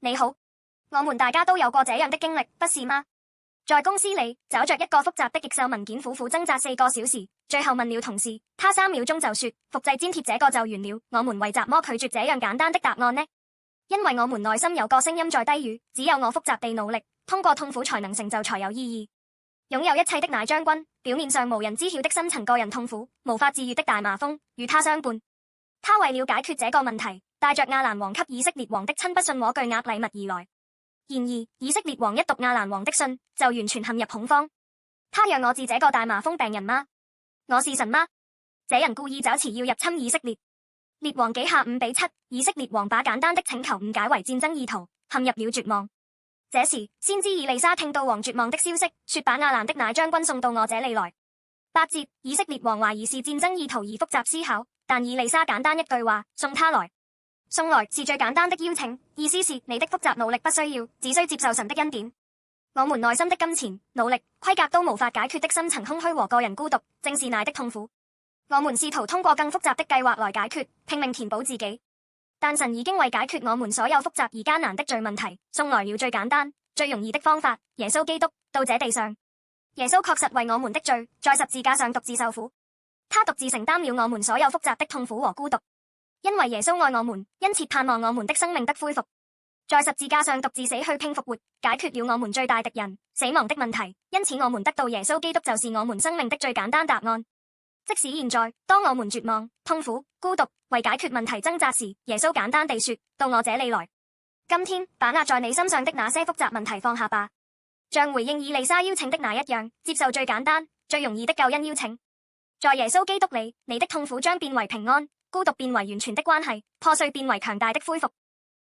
你好，我們大家都有過這樣的經歷，不是嗎？在公司裏找着一個複雜的 Excel 文件，苦苦掙扎4個小時，最後問了同事，他3秒鐘就說複製粘貼這個就完了。我們為什麼拒絕這樣簡單的答案呢？因為我們內心有個聲音在低語，只有我複雜地努力，通過痛苦才能成就才有意義。擁有一切的乃將軍，表面上無人知曉的深層個人痛苦，無法治癒的大麻風與他相伴。他為了解決這個問題，帶着亞蘭王給以色列王的親筆信和巨額禮物而來。然而，以色列王一讀亞蘭王的信，就完全陷入恐慌。他讓我治這個大麻風病人嗎？我是神嗎？這人故意找辭要入侵以色列。列王紀下5-7，以色列王把簡單的請求誤解為戰爭意圖，陷入了絕望。這時，先知以利沙聽到王絕望的消息，說把亞蘭的乃將軍送到我這裏來。8節，以色列王懷疑是戰爭意圖而複雜思考，但以利沙簡單一句話，送他來。送來是最簡單的邀請，意思是你的複雜努力不需要，只需接受神的恩典。我們內心的金錢、努力、規格都無法解決的深層空虛和個人孤獨，正是乃的痛苦。我們試圖通過更複雜的計劃來解決，拼命填補自己。但神已經為解決我們所有複雜而艱難的罪問題，送來了最簡單、最容易的方法——耶穌基督到這地上。耶穌確實為我們的罪，在十字架上獨自受苦，他獨自承擔了我們所有複雜的痛苦和孤獨。因為耶穌愛我們，因此盼望我們的生命得恢復，在十字架上獨自死去拼復活，解決了我們最大敵人死亡的問題。因此我們得到耶穌基督就是我們生命的最簡單答案。即使現在當我們絕望、痛苦、孤獨，為解決問題掙扎時，耶穌簡單地說：到我這裏來。今天把壓在你身上的那些複雜問題放下吧，像回應以利沙邀請的那一樣，接受最簡單、最容易的救恩邀請。在耶穌基督裏，你的痛苦將變為平安，孤獨變為完全的關係，破碎變為強大的恢復。